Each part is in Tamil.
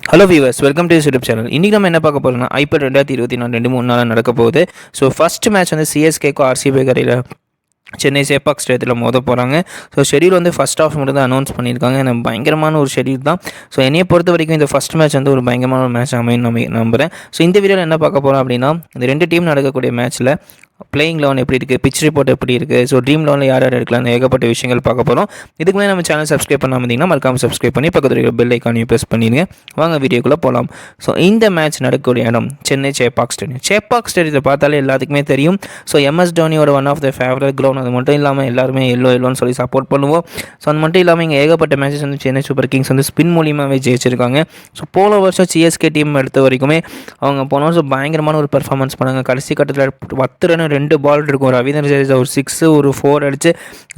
Hello viewers, welcome to YouTube channel. இன்றைக்கி நம்ம என்ன பார்க்க போகிறோம்னா ஐபிஎல் 2024 2-3 நாள் நடக்க போகுது. ஸோ ஃபஸ்ட் மேட்ச் வந்து சிஎஸ்கேக்கும் ஆர்சிபி கரையில் சென்னை சேப்பாக் ஸ்டேடியத்தில் மோத போகிறாங்க. ஸோ ஷெடியூல் வந்து ஃபஸ்ட் ஆஃப் மட்டும் தான் அனௌன்ஸ் பண்ணியிருக்காங்க. எனக்கு பயங்கரமான ஒரு ஷெடியூல் தான். ஸோ என்னையை பொறுத்த வரைக்கும் இந்த ஃபஸ்ட் மேட்ச் வந்து ஒரு பயங்கரமான ஒரு மேட்ச் அமையும் நம்புகிறேன். ஸோ இந்த வீடியோவில் என்ன பார்க்க போகிறோம் அப்படின்னா, இந்த ரெண்டு டீம் நடக்கக்கூடிய மேட்ச்சில் பிளேயிங் லெவன் எப்படி இருக்குது, பிச் ரிப்போர்ட் எப்படி இருக்குது, ஸோ ட்ரீம் லெவனில் யார் யார் எடுக்கலாம்னு ஏகப்பட்ட விஷயங்கள் பார்க்க போகிறோம். இதுக்கு மேலே நம்ம சேனல் சப்ஸ்கிரைப் பண்ணாமல் இருந்தீங்கன்னா மறக்காமல் சப்ஸ்கிரைப் பண்ணி பக்கத்தில் இருக்கிற பெல் ஐக்கானையும் ப்ரெஸ் பண்ணிடுங்க. வாங்க வீடியோக்குள்ளே போகலாம். ஸோ இந்த மேட்ச் நடக்கக்கூடிய இடம் சென்னை சேப்பாக் ஸ்டேடியம். சேப்பாக் ஸ்டேடியத்தை பார்த்தாலே எல்லாத்துக்குமே தெரியும். ஸோ எம்எஸ் தோனியோட one of the favourite ground. அது மட்டும் இல்லாமல் எல்லாருமே எல்லோன்னு சொல்லி சப்போர்ட் பண்ணுவோம். ஸோ அது மட்டும் இல்லாமல் இங்கே ஏகப்பட்ட மேட்சஸ் வந்து சென்னை சூப்பர் கிங்ஸ் வந்து ஸ்பின் மூலியமாகவே ஜெயிச்சிருக்காங்க. ஸோ போன வருஷம் சிஎஸ்கே டீம் எடுத்த வரைக்குமே அவங்க போன வருஷம் பயங்கரமான ஒரு பெர்ஃபார்மன்ஸ் பண்ணாங்க. கடைசி கட்டத்தில் 10 ரன் 2 பால் இருக்கும். ரவீந்திர ஜடேஜா ஒரு 6 ஒரு 4 அடித்து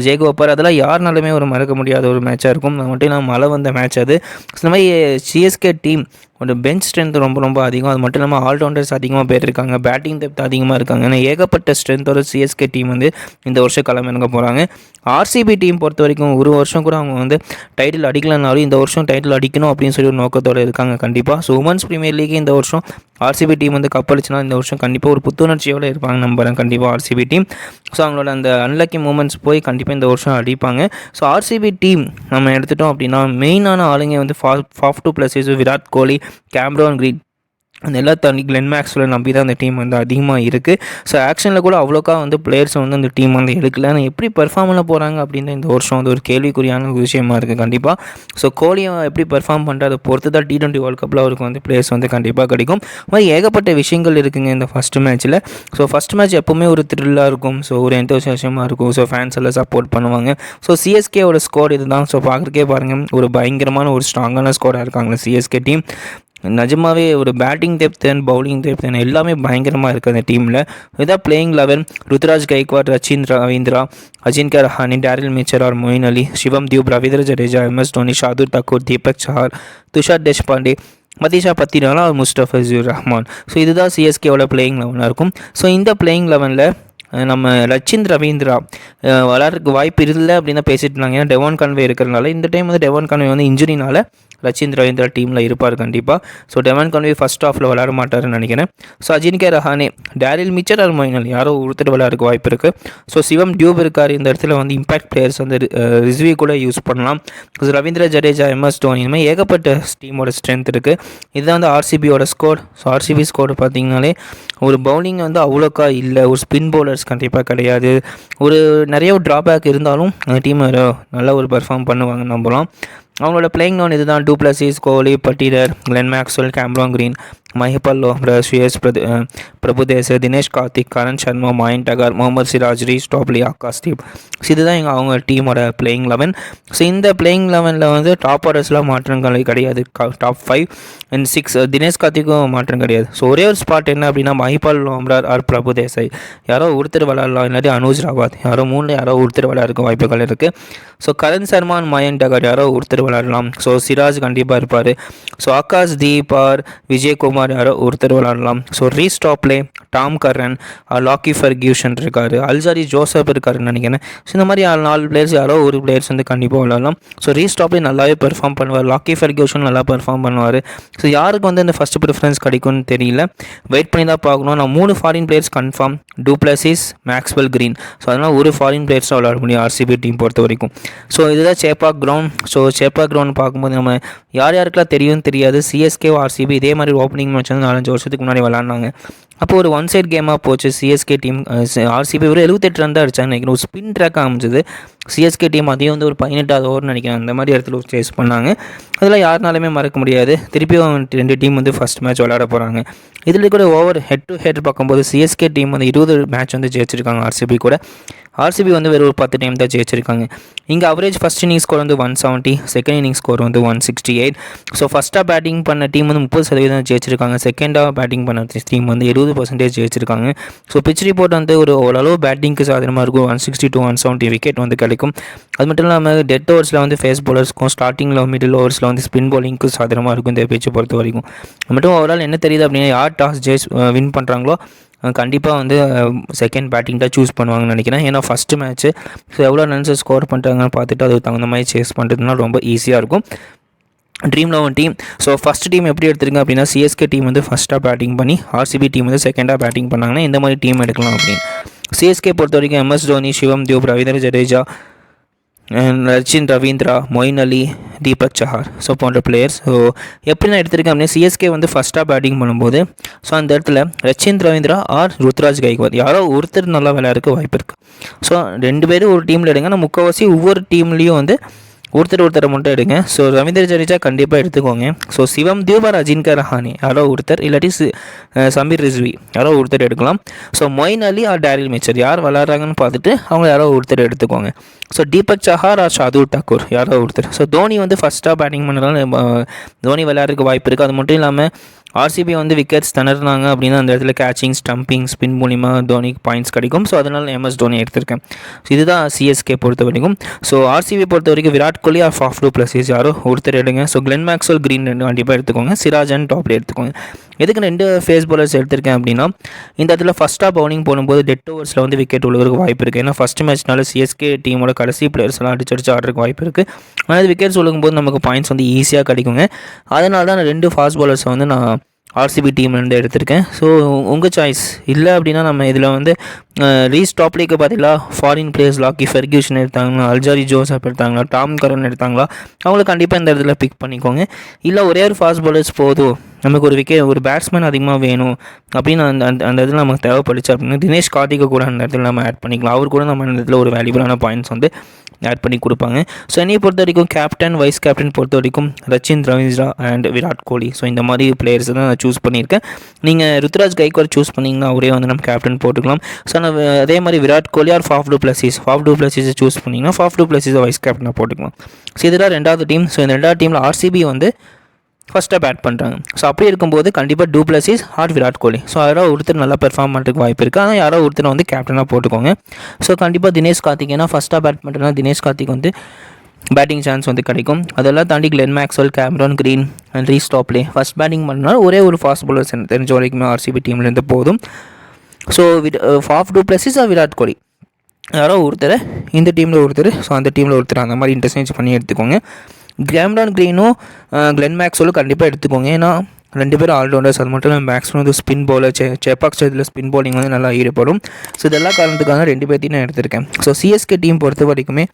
ஜெயிக்க வைப்பார். அதெல்லாம் யாருனாலுமே ஒரு மறக்க முடியாத ஒரு மேட்சாக இருக்கும். அது மட்டும் இல்லாமல் மழை வந்த மேட்ச் அது. இந்த மாதிரி சிஎஸ்கே டீம் ஒரு பெஞ்ச் ஸ்ட்ரென்த் ரொம்ப அதிகம். அது மட்டும் இல்லாமல் ஆல்ரவுண்டர்ஸ் அதிகமாக பேர் இருக்காங்க. பேட்டிங் டெப்த் அதிகமாக இருக்காங்க. ஏன்னா ஏகப்பட்ட ஸ்ட்ரென்த்தோட சிஎஸ்கே டீம் வந்து இந்த வருஷம் கிளம்பிறங்க போகிறாங்க. ஆர்சிபி டீம் பொறுத்த வரைக்கும் ஒரு வருஷம் கூட அவங்க வந்து டைட்டில் அடிக்கலனாலும் இந்த வருஷம் டைட்டில் அடிக்கணும் அப்படின்னு சொல்லி ஒரு நோக்கத்தோடு இருக்காங்க கண்டிப்பாக. ஸோ உமன்ஸ் ப்ரீமியர் லீக் இந்த வருஷம் ஆர்சிபி டீம் வந்து கப்படிச்சுனா இந்த வருஷம் கண்டிப்பாக ஒரு புத்துணர்ச்சியோடு இருப்பாங்க நம்புகிறேன் கண்டிப்பாக ஆர்சிபி டீம். ஸோ அவங்களோட அந்த அன்லக்கி மூமெண்ட்ஸ் போய் கண்டிப்பாக இந்த வருஷம் அடிப்பாங்க. ஸோ ஆர்சிபி டீம் நம்ம எடுத்துட்டோம் அப்படின்னா மெயினான ஆளுங்க வந்து Faf du plus Virat Kohli, கேமரான் கிரீன் அந்த எல்லா தாண்டி கிளென் மேக்ஸ்வெல் நம்பி தான் அந்த டீம் வந்து அதிகமாக இருக்குது. ஸோ ஆக்ஷனில் கூட அவ்வளோக்கா வந்து பிளேயர்ஸை வந்து அந்த டீம் வந்து எடுக்கல. ஆனால் எப்படி பெர்ஃபார்ம் பண்ண போகிறாங்க அப்படின்னு இந்த வருஷம் வந்து ஒரு கேள்விக்குறியான ஒரு விஷயமா இருக்குது கண்டிப்பாக. ஸோ கோலியை எப்படி பெர்ஃபார்ம் பண்ணுறது அதை பொறுத்து தான் T20 வேர்ல்ட் கப்பில் அவருக்கு வந்து பிளேயர்ஸ் வந்து கண்டிப்பாக கிடைக்கும். மாதிரி ஏகப்பட்ட விஷயங்கள் இருக்குங்க இந்த ஃபஸ்ட்டு மேட்ச்சில். ஸோ ஃபஸ்ட் மேட்ச் எப்போவுமே ஒரு த்ரில்லாக இருக்கும். ஸோ ஒரு எந்தோசியமாக இருக்கும். ஸோ ஃபேன்ஸ் எல்லாம் சப்போர்ட் பண்ணுவாங்க. ஸோ சிஎஸ்கேவோட ஸ்கோர் இது தான். ஸோ பார்க்குறக்கே பாருங்கள் ஒரு பயங்கரமான ஒரு ஸ்ட்ராங்கான ஸ்கோராக இருக்காங்க சிஎஸ்கே டீம். நிஜமாகவே ஒரு batting depth and bowling depth எல்லாமே பயங்கரமாக இருக்குது அந்த டீமில். இதான் playing 11 Ruturaj Gaikwad, Ravindra, Ajinkya Rahane, Daryl Mitchell or Moeen Ali, Shivam Dube, Ravindra Jadeja, MS Dhoni, Shardul Thakur, Deepak Chahar, Tushar Deshpande, Matheesha Pathirana, Mustafizur Rahman. So இதுதான் சிஎஸ்கேவோட பிளேயிங் 11 இருக்கும். ஸோ இந்த பிளேயிங் 11 நம்ம ரவீந்திரா விளாட்றதுக்கு வாய்ப்பு இல்லை அப்படின்னு தான் பேசிட்டு இருந்தாங்க. ஏன்னா டெவான் கான்வே இருக்கிறதுனால இந்த டைம் வந்து டெவான் கான்வே வந்து இன்ஜுரினால ரவீந்திரா டீமில் இருப்பார் கண்டிப்பாக. ஸோ டெவான் கான்வே ஃபஸ்ட் ஆஃபில் விளாட மாட்டார்னு நினைக்கிறேன். So Ajinkya Rahane, Daryl Mitchell or Moeen Ali யாரோ ஒருத்தர் விளையாடுறதுக்கு வாய்ப்பு இருக்குது. ஸோ சிவம் டியூப் இருக்கார். இந்த இடத்துல வந்து இம்பாக்ட் பிளேயர்ஸ் வந்து ரிஸ்வி கூட யூஸ் பண்ணலாம். ஸோ ரவீந்திர ஜடேஜா, எம்எஸ் தோனி இந்த மாதிரி ஏகப்பட்ட டீமோட ஸ்ட்ரென்த் இருக்குது. இதுதான் வந்து ஆர்சிபியோட ஸ்கோர். ஸோ ஆர்சிபி ஸ்கோர் பார்த்திங்கனாலே ஒரு பவுலிங் வந்து அவ்வளோக்கா இல்லை. ஒரு ஸ்பின் பவுலர்ஸ் கண்டிப்பாக கிடையாது. ஒரு நிறைய ட்ராபேக் இருந்தாலும் அந்த டீம் நல்ல ஒரு பெர்ஃபார்ம் பண்ணுவாங்க நம்பலாம். அவங்களோட பிளேயிங் 11 இதுதான். Du Plessis, Kohli, Patidar, Glenn Maxwell, Cameron Green, Mahipal லோஹ்ரா, Suyash Prabhudessai, Dinesh Karthik, Karn Sharma, Mayank Dagar, Mohammed Siraj, Reece Topley, Akashdeep. So இதுதான் அவங்க டீமோட பிளேயிங் 11. ஸோ இந்த பிளேயிங் 11 வந்து டாப் ஆர்டர்ஸ்லாம் மாற்றங்கள் கிடையாது. டாப் 5 அண்ட் 6 தினேஷ் கார்த்திக்கும் மாற்றம் கிடையாது. ஸோ ஒரே ஒரு ஸ்பாட் என்ன அப்படின்னா மஹிபால் லோஹ்ரா ஆர் பிரபுதேசாய் யாரோ ஒருத்தர் விளையாடலாம். இல்லாட்டி அனுஜ் ராவத் யாரோ யாரோ ஒருத்தர் விளையாடுறதுக்கு வாய்ப்புகள் இருக்குது. ஸோ கரண் சர்மா, மாயங்க் அகர் யாரோ ஒருத்தர் விளையாடலாம். ஸோ சிராஜ் கண்டிப்பாக இருப்பார். ஸோ ஆகாஷ் தீப் ஆர் விஜயகுமார் யாரோ ஒருத்தர் விளையாடலாம். So Reece Topley, Tom Curran, Lockie Ferguson இருக்கார். அல்சாரி ஜோசப் இருக்காருன்னு நினைக்கிறேன். ஸோ இந்த மாதிரி 4 பிளேயர்ஸ் யாரோ ஒரு பிளேயர்ஸ் வந்து கண்டிப்பாக விளையாடலாம். ஸோ ரீஸ் டாப்லே நல்லாவே பெர்ஃபார்ம் பண்ணுவார். லாக்கி ஃபர்கியூஷன் நல்லா பெர்ஃபார்ம் பண்ணுவார். ஸோ யாருக்கு வந்து இந்த ஃபஸ்ட் ப்ரிஃபரன்ஸ் கிடைக்கும்னு தெரியல. வெயிட் பண்ணி தான் பார்க்கணும். நான் 3 foreign players confirm. Du Plessis, Maxwell Green. So அதனால் ஒரு ஃபாரின் பிளேயர்ஸ் தான் விளையாட முடியும் ஆர்சிபி டீம் பொறுத்த வரைக்கும். ஸோ இதுதான் Chepauk ground. So Chepauk ground பார்க்கும்போது நம்ம யாருக்கெல்லாம் தெரியாது. சிஎஸ்கே ஆர்சிபி இதே மாதிரி ஓப்பனிங் மேட்ச் வந்து 4-5 வருஷத்துக்கு முன்னாடி விளாட்னாங்க. அப்போ ஒரு ஒன் சைட் கேமாக போச்சு. சிஎஸ்கே டீம் ஆர்சிபி ஒரு 78 ரன் தான் அடித்தாங்க நினைக்கிறேன். ஒரு ஸ்பின் ட்ராக் அமைஞ்சது. சிஎஸ்கே டீம் அதையும் வந்து ஒரு 18வது ஓவர்னு நினைக்கிறேன். அந்த மாதிரி இடத்துல ஒரு சேஸ் பண்ணாங்க. அதெல்லாம் யாருனாலுமே மறக்க முடியாது. திருப்பியும் 2 டீம் வந்து ஃபஸ்ட் மேட்ச் விளையாட போகிறாங்க. இதில் கூட ஓவர் ஹெட் டு ஹெட் பார்க்கும்போது சிஎஸ்கே டீம் வந்து 20 மேட்ச் வந்து ஜெயிச்சிருக்காங்க ஆர்சிபி கூட. ஆர்சிபி வந்து வெறும் ஒரு 10 டைம் தான் ஜெயிச்சிருக்காங்க. இங்கே அவரேஜ் ஃபஸ்ட் இன்னிங் ஸ்கோர் வந்து 170, செகண்ட் இன்னிங் ஸ்கோர் வந்து 168. ஸோ ஃபஸ்ட்டாக பேட்டிங் பண்ண டீம் வந்து 30% ஜெயிச்சிருக்காங்க. செகண்டாக பேட்டிங் பண்ண டீம் வந்து 20% ஜெயிச்சிருக்காங்க. ஸோ பிச் ரிப்போர்ட் வந்து ஓரளவு பேட்டிங்க்கு சாதனமாக இருக்கும். 160 to 170 விக்கெட் வந்து கிடைக்கும். அது மட்டும் இல்லாமல் டெத் ஓவர்ஸில் வந்து ஃபேஸ் பவுலர்ஸ்க்கும், ஸ்டார்டிங்கில் மிடில் ஓவர்ஸில் வந்து ஸ்பின் பவுலிங்க்கு சாதனமாக இருக்கும் இந்த பிச்சை பொறுத்த வரைக்கும். அது மட்டும் ஓவரால் என்ன தெரியுது அப்படின்னா யார் டாஸ் வின் பண்ணுறாங்களோ கண்டிப்பாக வந்து செகண்ட் பேட்டிங் தான் சூஸ் பண்ணுவாங்கன்னு நினைக்கிறேன். ஏன்னா ஃபஸ்ட்டு மேட்ச்சு ஸோ எவ்வளோ ரன்ஸை ஸ்கோர் பண்ணுறாங்கன்னு பார்த்துட்டு அதுக்கு தகுந்த மாதிரி சேஸ் பண்ணுறதுனா ரொம்ப ஈஸியாக இருக்கும். Dream 11 team. So first team எப்படி எடுத்திருக்கேன் அப்படின்னா, சிஎஸ்கே டீம் வந்து ஃபஸ்ட்டாக பேட்டிங் பண்ணி ஆர்சிபி டீம் வந்து செகண்டாக பேட்டிங் பண்ணாங்கன்னா இந்த மாதிரி டீம் எடுக்கலாம் அப்படின்னு. சிஎஸ்கே பொறுத்த வரைக்கும் எம்எஸ் தோனி, சிவம் டியூப், ரவீந்திர ஜடேஜா, ரச்சின் ரவீந்திரா, மொயின் அலி, தீபக் சஹார் ஸோ போன்ற பிளேயர்ஸ். ஸோ எப்படி நான் எடுத்திருக்கேன் அப்படின்னா, சிஎஸ்கே வந்து ஃபஸ்ட்டாக பேட்டிங் பண்ணும்போது ஸோ அந்த இடத்துல ரச்சின் ரவீந்திரா ஆர் ருத்ராஜ் கைக்வாட் யாரோ ஒருத்தர் நல்லா விளையாடுறதுக்கு வாய்ப்பு இருக்குது. ஸோ 2 பேரும் ஒரு டீமில் எடுங்க. ஆனால் முக்கால்வாசி ஒவ்வொரு டீம்லேயும் வந்து ஒருத்தரை மட்டும் எடுங்க. ஸோ ரவீந்திர ஜடேஜா கண்டிப்பாக எடுத்துக்கோங்க. ஸோ சிவம் டியூப் ஆர் அஜின்கர் ரஹானே யாரோ ஒருத்தர், இல்லாட்டி சமீர் ரிஸ்வி யாரோ ஒருத்தர் எடுக்கலாம். So Moeen Ali or Daryl mixture யார் விளாட்றாங்கன்னு பார்த்துட்டு அவங்க யாரோ ஒருத்தர் எடுத்துக்கோங்க. ஸோ தீபக் சஹார் ஆர் ஷாதுல் டாக்கூர் யாரோ ஒருத்தர். ஸோ தோனி வந்து ஃபஸ்ட்டாக பேட்டிங் பண்ணுறதுனால தோனி விளையாடுறதுக்கு வாய்ப்பு இருக்குது. அது மட்டும் இல்லாமல் ஆர்சிபி வந்து விக்கெட்ஸ் திணறினாங்க அப்படின்னா அந்த இடத்துல கேச்சிங், ஸ்டம்பிங், ஸ்பின் மூலிமா தோனிக்கு பாயிண்ட்ஸ் கிடைக்கும். ஸோ அதனால் எம்எஸ் தோனி எடுத்திருக்கேன். ஸோ இதுதான் சிஎஸ்கே பொறுத்த வரைக்கும். ஸோ ஆர்சிபி பொறுத்த வரைக்கும் Virat Kohli R Faf du pluses யாரோ ஒருத்தர் எடுங்க. ஸோ கிளென் மேக்ஸ்வெல், கிரீன் 2 கண்டிப்பாக எடுத்துக்கோங்க. சிராஜ் அண்ட் டாப்ல எடுத்துக்கோங்க. எதுக்கு 2 ஃபேஸ் பவுலர்ஸ் எடுத்திருக்கேன் அப்படின்னா, இந்த இடத்துல ஃபஸ்ட்டாக பவுலிங் போடும்போது டெட் ஓவர்ஸில் வந்து விக்கெட் விழுகிறதுக்கு வாய்ப்பு இருக்குது. ஏன்னா ஃபஸ்ட் மேட்ச்னால சிஎஸ்கே டீமோட கடைசி பிளேயர்ஸ்லாம் அடிச்சு ஆடுறதுக்கு வாய்ப்பு இருக்குது. ஆனால் விக்கெட்ஸ் விழுகும்போது நமக்கு பாயிண்ட்ஸ் வந்து ஈஸியாக கிடைக்குங்க. அதனால தான் நான் 2 ஃபாஸ்ட் பவுலர்ஸை வந்து நான் ஆர்சிபி டீம்லேருந்து எடுத்திருக்கேன். ஸோ உங்கள் சாய்ஸ். இல்லை அப்படின்னா நம்ம இதில் வந்து ரீஸ்டாப்லேக்கு பார்த்தீங்களா ஃபாரின் பிளேயர்ஸ் லாக்கி ஃபெர்கியூஷன் எடுத்தாங்களா, அல்ஜாரி ஜோசப் எடுத்தாங்களா, டாம் கரன் எடுத்தாங்களா, அவங்கள கண்டிப்பாக இந்த இடத்துல பிக் பண்ணிக்கோங்க. இல்லை ஒரே ஒரு ஃபாஸ்ட் பவுலர்ஸ் போதும், நமக்கு ஒரு பேட்ஸ்மேன் அதிகமாக வேணும் அப்படின்னு அந்த இடத்துல நமக்கு தேவைப்படுச்சு அப்படின்னா தினேஷ் கார்த்திகை கூட அந்த இடத்துல நம்ம ஆட் பண்ணிக்கலாம். அவர் கூட நம்ம அந்த இடத்துல ஒரு வேல்யூபிளான பாயிண்ட்ஸ் வந்து ஆட் பண்ணி கொடுப்பாங்க. ஸோ என்னையை பொறுத்த வரைக்கும் கேப்டன், வைஸ் கேப்டன் பொறுத்த வரைக்கும் ரச்சின் ரவீந்திரா அண்ட் விராட் கோலி. ஸோ இந்த மாதிரி பிளேயர்ஸ் தான் நான் சூஸ் பண்ணியிருக்கேன். நீங்கள் ருத்ராஜ் கைக்வாட் சூஸ் பண்ணிங்கன்னா அவரே வந்து நம்ம கேப்டன் போட்டுக்கலாம். ஸோ நான் அதே மாதிரி Virat Kohli R Faf du பிளஸஸை choose பண்ணிங்கன்னா ஃபாஃப் டூ பிளஸஸை வைஸ் கேப்டனாக போட்டுக்கலாம். ஸோ இதெல்லாம் 2வது டீம். ஸோ இந்த 2வது டீமில் ஆர்சிபி வந்து ஃபஸ்ட்டாக பேட் பண்ணுறாங்க. ஸோ அப்படி இருக்கும்போது கண்டிப்பாக two Plessis or Virat Kohli. So யாரோ ஒருத்தர் நல்லா பெர்ஃபார்ம் பண்ணுறதுக்கு வாய்ப்பு இருக்குது. ஆனால் யாரோ ஒருத்தர் வந்து கேப்டனாக போட்டுக்கோங்க. ஸோ கண்டிப்பாக தினேஷ் கார்த்திக், ஏன்னா ஃபஸ்ட்டாக பேட் பண்ணுறதுனா தினேஷ் கார்த்திக் வந்து பேட்டிங் சான்ஸ் வந்து கிடைக்கும். அதெல்லாம் தாண்டி Glenn Maxwell, Cameron Green and Reece Topley first batting பண்ணால் ஒரே ஒரு ஃபாஸ்ட் பவுலர்ஸ் தெரிஞ்ச வரைக்குமே ஆர்சிபி டீம்லேருந்து போதும். So Faf du Plessis or Virat Kohli யாரோ ஒருத்தர், இந்த டீமில் ஒருத்தர், ஸோ அந்த டீமில் ஒருத்தர், அந்த மாதிரி இன்டர்சேஞ்ச் பண்ணி எடுத்துக்கோங்க. கேமரான் கிரீனும் கிளென் மேக்ஸ்வெல்லும் கண்டிப்பாக எடுத்துக்கோங்க. ஏன்னா 2 பேரும் ஆல்ரவுண்டர்ஸ். அது மட்டும் இல்லாமல் மேக்ஸ்வெல் வந்து ஸ்பின் பவுலர், சேப்பாக் ஸ்டேஜில் ஸ்பின் பவுலிங் வந்து நல்லா ஈடுபடும். ஸோ இதெல்லாம் காரணத்துக்காக 2 பேர்த்தையும் நான் எடுத்திருக்கேன். ஸோ சிஎஸ்கே டீம் பொறுத்த வரைக்குமே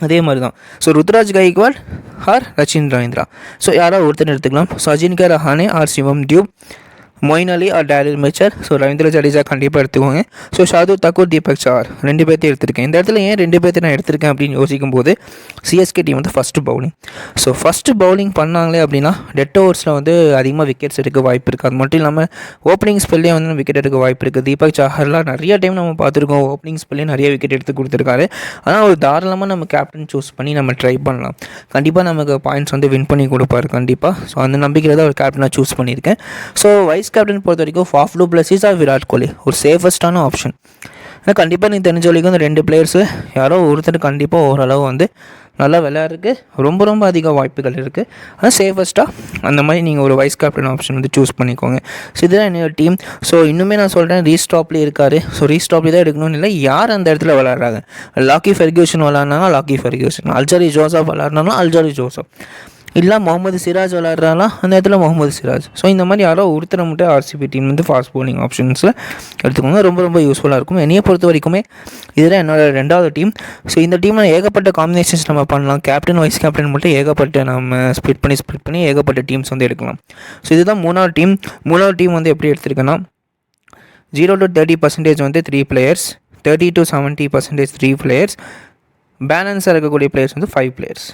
அதே மாதிரி தான். So Ruturaj Gaikwad or Rachin Ravindra so யாராவது ஒருத்தர் எடுத்துக்கலாம். So Ajinkya Rahane or Shivam Dube, Moeen Ali or Daryl Mitchell. So Ravindra Jadeja கண்டிப்பாக எடுத்துக்கோங்க. ஸோ ஷாதுல் தாக்கூர், தீபக் சஹார் 2 பேர்த்தையும் எடுத்திருக்கேன். இந்த இடத்துல ஏன் 2 பேர்த்தையும் நான் எடுத்திருக்கேன் அப்படின்னு யோசிக்கும் போது சிஎஸ்கே டீம் வந்து first bowling. So first bowling பண்ணாங்களே அப்படின்னா டெட் ஓவர்ஸில் வந்து அதிகமாக விக்கெட்ஸ் எடுக்க வாய்ப்பு இருக்குது. அது மட்டும் இல்லாமல் ஓப்பனிங் ஸ்பெல்லே வந்து விக்கெட் எடுக்க வாய்ப்பு இருக்குது. தீபக் சஹார்லாம் நிறைய டைம் நம்ம பார்த்துருக்கோம், ஓப்பனிங் ஸ்பெல்லே நிறைய விக்கெட் எடுத்து கொடுத்துருக்காரு. ஆனால் ஒரு தாராளமாக நம்ம கேப்டன் சூஸ் பண்ணி நம்ம ட்ரை பண்ணலாம். கண்டிப்பாக நமக்கு பாயிண்ட்ஸ் வந்து வின் பண்ணி கொடுப்பாரு கண்டிப்பாக. ஸோ அந்த நம்பிக்கையில் தான் ஒரு கேப்டனாக சூஸ் பண்ணியிருக்கேன். ஸோ வைஸ் கேப்டன் பொறுத்த வரைக்கும் Faf du Plessis or Virat Kohli ஒரு சேஃபஸ்ட்டான ஆப்ஷன். ஆனால் கண்டிப்பாக நீங்கள் தெரிஞ்ச வரைக்கும் இந்த 2 பிளேயர்ஸு யாரோ ஒருத்தர் கண்டிப்பாக ஓரளவு வந்து நல்லா விளையாடுறதுக்கு ரொம்ப அதிக வாய்ப்புகள் இருக்குது. ஆனால் சேஃபஸ்ட்டாக அந்த மாதிரி நீங்கள் ஒரு வைஸ் கேப்டன் ஆப்ஷன் வந்து சூஸ் பண்ணிக்கோங்க. ஸோ இதுதான் என்னோட டீம். ஸோ இன்னுமே நான் சொல்கிறேன், ரீஸ்டாப்லேயே இருக்கார். ஸோ ரீஸ்டாப்லேயே தான் எடுக்கணும்னு இல்லை, யார் அந்த இடத்துல விளையாடுறாங்க. லாக்கி ஃபெர்கியூஷன் விளாட்னாங்க, லாக்கி ஃபெர்கியூஷன். அல்ஜாரி ஜோசப் விளாட்னாலும் அல்ஜாரி ஜோசப். இல்லை முகமது சிராஜ் விளாட்றாங்களா, அந்த இடத்துல முகமது சிராஜ். ஸோ இந்த மாதிரி யாரோ ஒருத்தரை மட்டும் ஆர்சிபி டீம் வந்து ஃபாஸ்ட் பவுலிங் ஆப்ஷன்ஸில் எடுத்துக்கோங்க. ரொம்ப யூஸ்ஃபுல்லாக இருக்கும். என்னையை பொறுத்த வரைக்குமே இதுதான் என்னோட 2வது டீம். ஸோ இந்த டீமில் ஏகப்பட்ட காம்பினேஷன்ஸ் நம்ம பண்ணலாம். கேப்டன், வைஸ் கேப்டன் மட்டும் ஏகப்பட்ட நம்ம ஸ்ப்ளிட் பண்ணி ஏகப்பட்ட டீம்ஸ் வந்து எடுக்கலாம். ஸோ இதுதான் 3வது டீம். 3வது டீம் வந்து எப்படி எடுத்திருக்கேன்னா 0 to 30% வந்து 3 players, 30 to 70% 3 players, பேலன்ஸாக இருக்கக்கூடிய பிளேயர்ஸ் வந்து 5 players.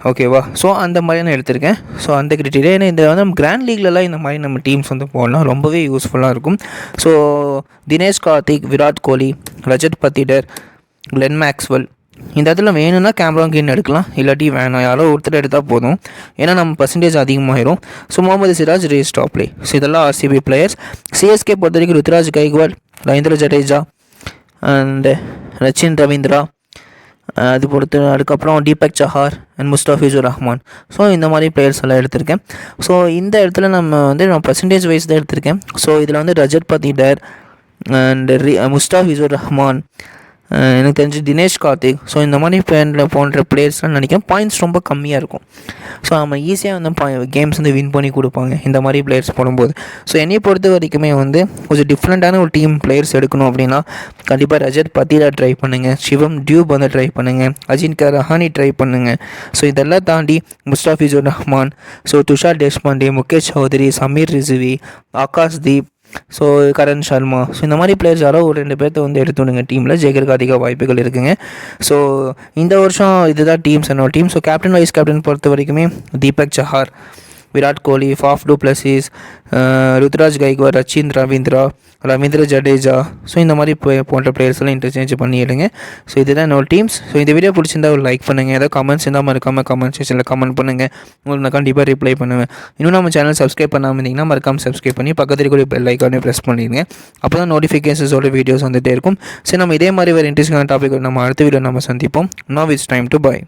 ஓகேவா? ஸோ அந்த மாதிரி நான் எடுத்திருக்கேன். ஸோ அந்த கிரிட்டீரியா, ஏன்னா இந்த வந்து நம்ம கிராண்ட் லீக்லலாம் இந்த மாதிரி நம்ம டீம்ஸ் வந்து போடலாம், ரொம்பவே யூஸ்ஃபுல்லாக இருக்கும். So Dinesh Karthik, Virat Kohli, Rajat பத்திடர், Glenn Maxwell, இந்த இடத்துல வேணும்னா கேமரான் கிரீன் எடுக்கலாம், இல்லாட்டி வேணாம் யாரோ ஒருத்தர் எடுத்தால் போதும், ஏன்னா நம்ம பர்சன்டேஜ் அதிகமாகிடும். So Mohammed Siraj, Reece Topley. So இதெல்லாம் ஆர்சிபி பிளேயர்ஸ். சிஎஸ்கே பொறுத்த வரைக்கும் ருத்ராஜ் கைக்வாட், ரவீந்திர ஜடேஜா அண்ட் ரச்சின் ரவீந்திரா, அதுக்கப்புறம் தீபக் சஹார் அண்ட் முஸ்டாஃபிசூர் ரஹ்மான். ஸோ இந்த மாதிரி பிளேயர்ஸ் எல்லாம் எடுத்திருக்கேன். ஸோ இந்த இடத்துல நான் பர்சன்டேஜ் வைஸ் தான் எடுத்திருக்கேன். ஸோ இதில் வந்து ரஜத் பத்திடர் அண்ட் முஸ்டாஃபிசூர் ரஹ்மான் எனக்கு தெரிஞ்சு தினேஷ் கார்த்திக். ஸோ இந்த மாதிரி போன்ற பிளேயர்ஸ்லாம் நினைக்கிறேன் பாயிண்ட்ஸ் ரொம்ப கம்மியாக இருக்கும். ஸோ நம்ம ஈஸியாக வந்து கேம்ஸ் வந்து வின் பண்ணி கொடுப்பாங்க இந்த மாதிரி பிளேயர்ஸ் போடும்போது. ஸோ என்னையை பொறுத்த வரைக்குமே வந்து கொஞ்சம் டிஃப்ரெண்ட்டான ஒரு டீம் பிளேயர்ஸ் எடுக்கணும் அப்படின்னா கண்டிப்பாக ரஜத் பத்திரா ட்ரை பண்ணுங்கள், சிவம் டியூப் வந்து ட்ரை பண்ணுங்கள், அஜின்கா ரஹானி ட்ரை பண்ணுங்கள். ஸோ இதெல்லாம் தாண்டி Mustafizur Rahman, so Tushar Deshpande, Mukesh Choudhary, Sameer Rizvi, Akashdeep, so Karn Sharma. So இந்த மாதிரி பிளேயர்ஸ் யாரோ ஒரு 2 பேர்த்த வந்து எடுத்துடுங்க டீமில், ஜெயிக்கிறதுக்கு அதிக வாய்ப்புகள் இருக்குங்க. ஸோ இந்த வருஷம் இதுதான் டீம்ஸ் என்னோட team. So captain vice captain பொறுத்த வரைக்குமே Deepak Chahar, Virat Kohli, Faf du Plessis, Ruturaj Gaikwad, Ravindra Jadeja. So இந்த மாதிரி போன்ற பிளேயர்ஸ்லாம் இன்டர்சேஞ்ச் பண்ணிடுங்க. ஸோ இதுதான் என்னோட டீம்ஸ். ஸோ இந்த வீடியோ பிடிச்சிருந்தா ஒரு லைக் பண்ணுங்கள், ஏதாவது கமெண்ட்ஸ் இருந்தால் மறக்காமல் கமெண்ட் செக்ஷனில் கமெண்ட் பண்ணுங்கள், உங்களுக்கு நான் கண்டிப்பாக ரிப்ளை பண்ணுவேன். இன்னும் நம்ம சேனல் சப்ஸ்கிரைப் பண்ணாமல் இருந்தீங்கன்னா மறக்காமல் சப்ஸ்கிரைப் பண்ணி பக்கத்தில் கூட பெல் ஐக்கானே ப்ரெஸ் பண்ணிடுங்க. அப்போ தான் நோட்டிஃபிகேஷன்ஸோட வீடியோஸ் வந்துகிட்டே இருக்கும். சரி, நம்ம இதே மாதிரி வேறு இன்ட்ரெஸ்டிங்கான டாபிக் நம்ம அடுத்த வீடியோ நம்ம சந்திப்போம். Now it's time to by.